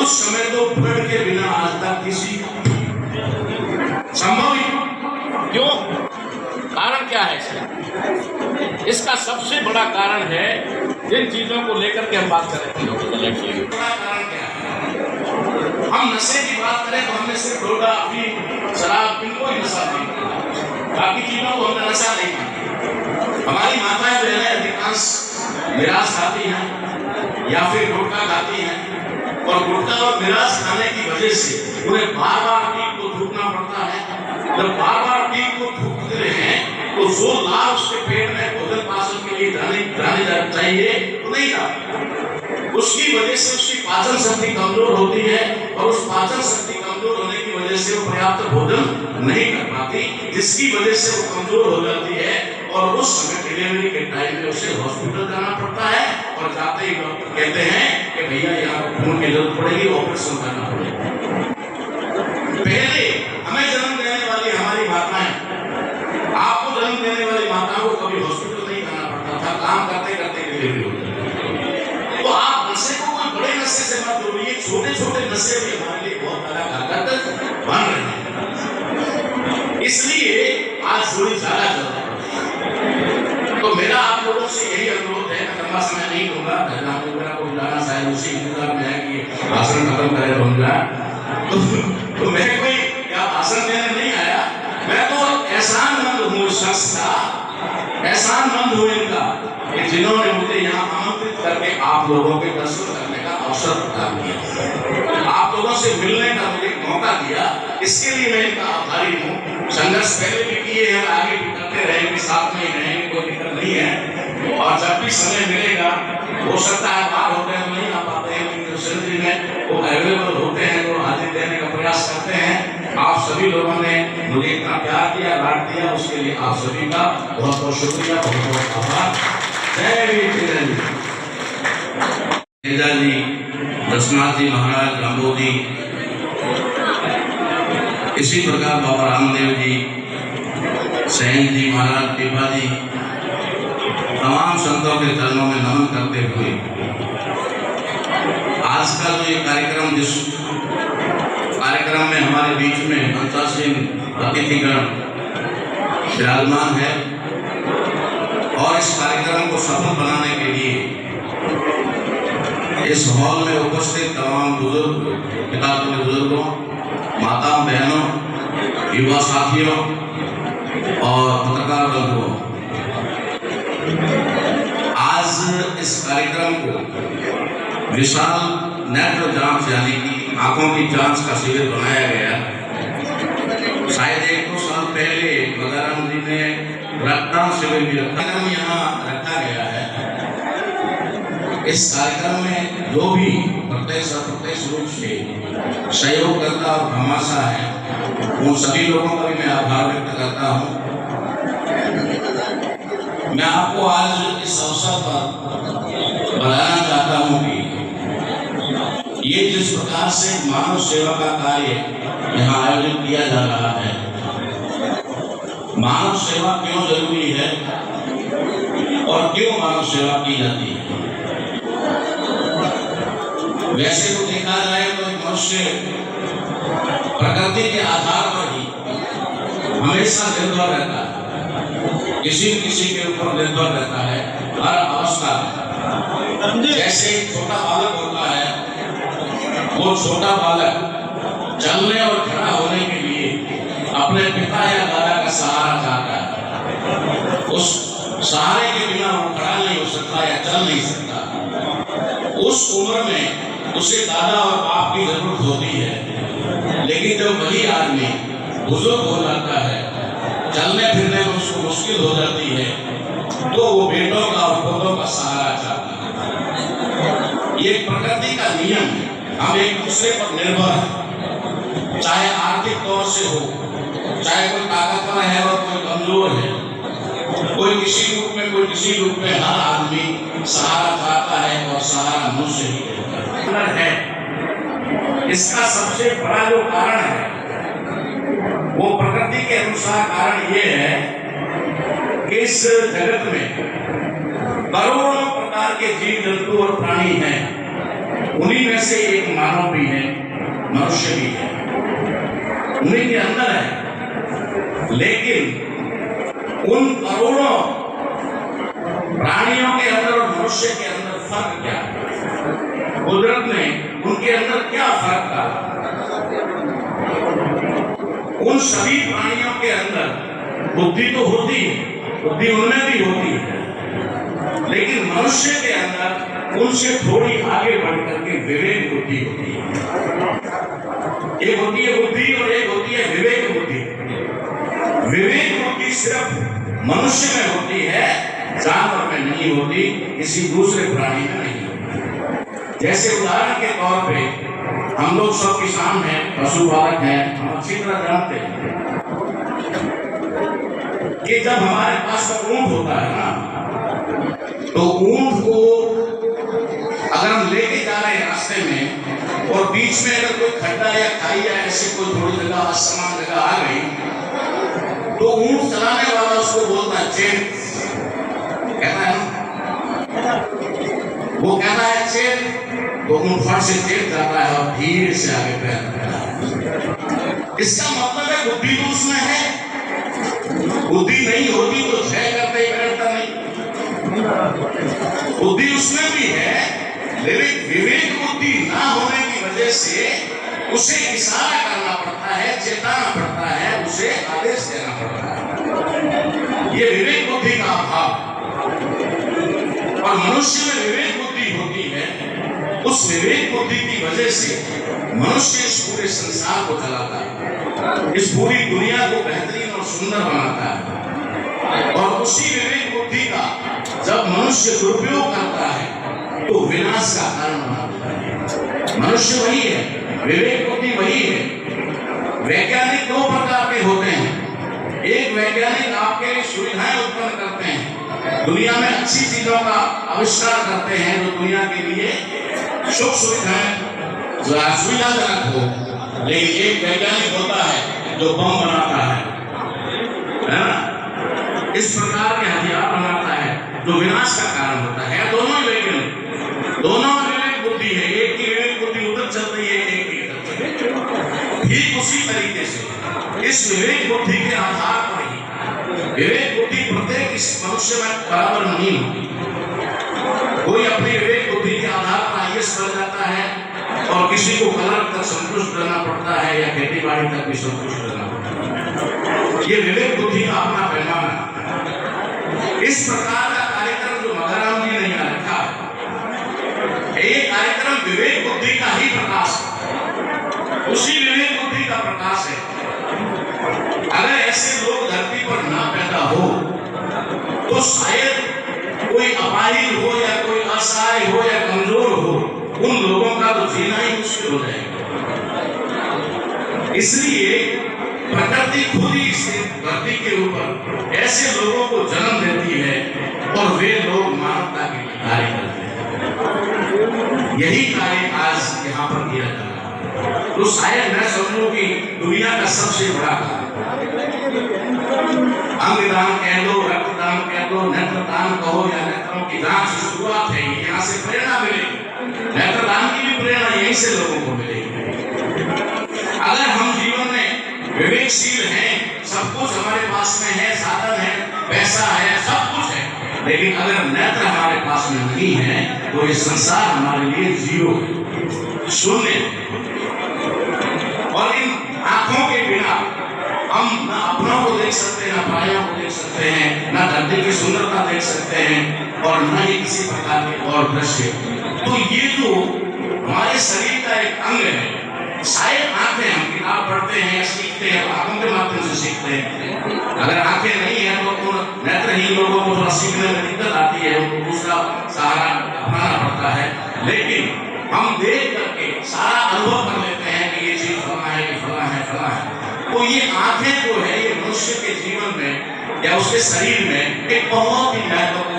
उस समय तो ब्लड के बिना आज तक किसी संभव ही क्यों? कारण क्या है इसका? इसका सबसे बड़ा कारण है जिन चीजों को लेकर के हम बात करें, बड़ा कारण क्या है? हम नशे की बात करें तो हमने सिर्फ डोडा, अफीम, शराब, इनको ही नशा नहीं, बाकी चीजों को हमने नशा नहीं माना। हमारी माताएं बहनें अधिकांश मिराज खाती हैं या फिर गुटखा खाती हैं, और गुटखा और मिराज खाने की वजह से उन्हें बार बार पीठ को थूकना पड़ता है। जब बार बार पीठ को थूकते हैं तो जो लाभ उसके पेट में भोजन पाचन के लिए जाने चाहिए वो नहीं जाता। उसकी वजह से उसकी पाचन शक्ति कमजोर होती है, और उस पाचन शक्ति कमजोर होने की वजह से वो पर्याप्त भोजन नहीं कर पाती, जिसकी वजह से वो कमजोर हो जाती है। और उस समय डिलीवरी के टाइम में उसे हॉस्पिटल जाना पड़ता है, और जाते ही डॉक्टर कहते हैं कि भैया यहाँ खून की जरूरत पड़ेगी, ऑपरेशन करना पड़ेगा। पहले हमें जन्म देने वाली हमारी माताएं, आपको जन्म देने वाली माताओं को कभी हॉस्पिटल नहीं जाना पड़ता था, काम करते करते डिलीवरी हो जाती। तो आप नशे को कोई बड़े नशे से मत जोड़िए, छोटे छोटे नशे भी हमारे लिए बहुत बड़ा घातक बन रहे हैं। इसलिए आज थोड़ी ज्यादा चल रहा है। तो मेरा आप लोगों से यही अनुरोध है, लंबा समय नहीं लूंगा, मेरा को बुलाना शायद उसी इंतजार में है कि भाषण खत्म करे तो तो मैं कोई क्या भाषण देने नहीं आया, मैं तो एहसानमंद हूँ इस शख्स का, एहसानमंद हूँ इनका कि जिन्होंने मुझे यहाँ आमंत्रित करके आप लोगों के दर्शन करने का अवसर प्रदान किया, आप लोगों से मिलने का मुझे मौका दिया। इसके लिए मैं इनका आभारी हूँ। संघर्ष पहले भी किए हैं, आगे भी करते रहेंगे, साथ में ही रहेंगे, कोई दिक्कत नहीं है। और जब भी समय मिलेगा, हो सकता है बाहर होते हैं नहीं आ पाते हैं, लेकिन शरीर में वो अवेलेबल होते हैं तो हाजिर देने का प्रयास करते हैं। आप सभी लोगों ने मुझे इतना प्यार दिया, लाड दिया, उसके लिए आप सभी का बहुत बहुत शुक्रिया, बहुत बहुत आभार। जय जी, दशनाथ जी महाराज, रामदेव जी, इसी प्रकार बाबा रामदेव जी, सैन जी महाराज, टिपा जी, तमाम संतों के चरणों में नमन करते हुए आज का जो ये कार्यक्रम, जिस कार्यक्रम में हमारे बीच में पंचासीन अतिथिगण विराजमान है, और इस कार्यक्रम को सफल बनाने के लिए इस हॉल में उपस्थित तमाम बुजुर्ग, पितापुत्र बुजुर्गों, माताओं, बहनों, युवा साथियों और पत्रकार बंधुओं, आज इस कार्यक्रम को विशाल नेत्र जांच यानी कि आंखों की जांच का शिविर बनाया गया। शायद 1-2 साल पहले गंगाराम जी ने रक्तदान शिविर भी रखा, यहाँ रखा गया है। इस कार्यक्रम में जो भी प्रत्यक्ष अप्रत्यक्ष रूप से सहयोग करता और घमासा है, उन सभी लोगों का भी मैं आभार व्यक्त करता हूँ। मैं आपको आज इस अवसर पर बताना चाहता हूँ कि ये जिस प्रकार से मानव सेवा का कार्य यहाँ आयोजित किया जा रहा है, मानव सेवा क्यों जरूरी है और क्यों मानव सेवा की जाती है। वैसे तो देखा जाए तो मनुष्य प्रकृति के आधार पर ही हमेशा निर्भर रहता है, किसी के ऊपर निर्भर रहता है हर अवस्था में। जैसे छोटा बालक होता है, वो छोटा बालक चलने और खड़ा होने के लिए अपने पिता या दादा का सहारा चाहता है। उस सहारे के बिना वो खड़ा नहीं हो सकता या चल नहीं सकता। उस उम्र में उसे दादा और बाप की जरूरत होती है, लेकिन जब वही आदमी बुजुर्ग हो जाता है, चलने फिरने में उसको मुश्किल हो जाती है, तो वो बेटों का और पोतों का सहारा चाहता है। ये प्रकृति का नियम है। हम एक दूसरे पर निर्भर हैं, चाहे आर्थिक तौर से हो, चाहे कोई ताकतवर है और कोई कमजोर है, कोई किसी रूप में कोई किसी रूप में, हर आदमी सहारा चाहता है और सहारा मनुष्य ही है। इसका सबसे बड़ा जो कारण है वो प्रकृति के अनुसार कारण ये है कि इस जगत में करोड़ों प्रकार के जीव जंतु और प्राणी हैं, उन्हीं में से एक मानव भी है, मनुष्य भी है, उन्हीं के अंदर है। लेकिन उन करोड़ों प्राणियों के अंदर और मनुष्य के अंदर फर्क क्या है? कुदरत ने उनके अंदर क्या फर्क कहा? उन सभी प्राणियों के अंदर बुद्धि तो होती है, बुद्धि उनमें भी होती है, लेकिन मनुष्य के अंदर उनसे थोड़ी आगे बढ़ करके विवेक बुद्धि होती है। एक होती है बुद्धि और एक होती है विवेक बुद्धि। विवेक बुद्धि सिर्फ मनुष्य में होती है, जानवर में नहीं होती, किसी दूसरे प्राणी में नहीं होती। जैसे उदाहरण के तौर पे हम लोग सब किसान हैं, पशुपालक हैं, हम अच्छी तरह जानते हैं कि जब हमारे पास ऊंट होता है ना, तो ऊंट को अगर हम लेके जा रहे हैं रास्ते में और बीच में अगर कोई खड्डा या खाई या ऐसी कोई थोड़ी जगह असमान जगह आ गई, तो ऊंट चलाने वाला उसको बोलता है चेन, कहता है वो कहता है चेन, तो ऊंट फट से चेन जाता है और धीरे से आगे बढ़ता है। इसका मतलब है बुद्धि तो उसमें है, बुद्धि नहीं होती तो जय करते ही बैठता नहीं। बुद्धि उसमें भी है, लेकिन विवेक बुद्धि ना होने की वजह से उसे इशारा करना पड़ता है, चेताना पड़ता है, उसे आदेश देना पड़ता है। ये विवेक बुद्धि का अभाव। और मनुष्य में विवेक बुद्धि होती है, उस विवेक बुद्धि की वजह से मनुष्य इस पूरे संसार को चलाता है, इस पूरी दुनिया को बेहतरीन और सुंदर बनाता है। और उसी विवेक बुद्धि का जब मनुष्य दुरुपयोग करता है तो विनाश का कारण बनता है। मनुष्य वही है, विवेक बुद्धि वही है। वैज्ञानिक दो प्रकार के होते हैं। एक वैज्ञानिक आपके लिए सुविधाएं उत्पन्न करते हैं, दुनिया में अच्छी चीजों का आविष्कार करते हैं जो दुनिया के लिए सुख सुविधाएं सुविधाजनक हो। लेकिन एक वैज्ञानिक होता है जो बम बनाता है ना, इस प्रकार के हथियार बनाता है जो विनाश का कारण होता है। दोनों ही वैज्ञानिक, दोनों विवेक बुद्धि है, एक की विवेक बुद्धि उधर चल रही है, एक की इधर चल रही है। ठीक उसी तरीके से इस विवेक बुद्धि के आधार पर ही विवेक बुद्धि प्रत्येक इस मनुष्य में बराबर नहीं होती। कोई अपनी विवेक बुद्धि के आधार पर आईएएस बन जाता है और किसी को कलर तक संतुष्ट करना पड़ता है या खेती बाड़ी तक भी संतुष्ट करना पड़ता है। ये विवेक बुद्धि का अपना पैमाना है। इस प्रकार का कार्यक्रम जो मगराम जी ने यहाँ रखा है, ये कार्यक्रम विवेक बुद्धि का ही प्रकाश है, उसी विवेक बुद्धि का प्रकाश है। अगर ऐसे लोग धरती पर ना पैदा हो तो शायद कोई अपाहिज हो या कोई असहाय हो या कमजोर हो, उन लोगों का तो जीना ही मुश्किल हो जाएगा। इसलिए प्रकृति खुद ही इस धरती के ऊपर ऐसे लोगों को जन्म देती है और वे लोग मानवता के लिए कार्य करते हैं। यही कार्य आज यहाँ पर किया जा रहा है। तो शायद मैं समझूं कि दुनिया का सबसे बड़ा कार्य अंगदान कह दो, रक्तदान कह दो, नेत्रदान कहो या नेत्रों की जांच की शुरुआत है, यहाँ से प्रेरणा मिलेगी। नेत्रदान की भी प्रेरणा यहीं से लोगों को मिलेगी। अगर हम जीवन में विवेकशील हैं, सब कुछ हमारे पास में है, साधन है, पैसा है, सब कुछ है, लेकिन अगर नेत्र हमारे पास में नहीं है तो ये संसार हमारे लिए जीरो है, शून्य। और इन आंखों के बिना हम ना अपनों को देख सकते हैं, ना परायों को देख सकते हैं, ना धरती की सुंदरता देख सकते हैं और न ही किसी प्रकार के और दृश्य। तो ये जो हमारे शरीर का एक अंग है, शायद आंखें, हम किताब पढ़ते हैं, सीखते हैं, आंखों के माध्यम से सीखते हैं। अगर आंखें नहीं है तो नेत्रहीन लोगों को थोड़ा सीखने में दिक्कत आती है, उनको दूसरा सहारा अपनाना पड़ता है। लेकिन हम देख करके सारा अनुभव कर लेते हैं कि ये चीज फला है, ये फला है, फला है। तो ये आंखें जो है, ये मनुष्य के जीवन में या उसके शरीर में एक बहुत ही महत्वपूर्ण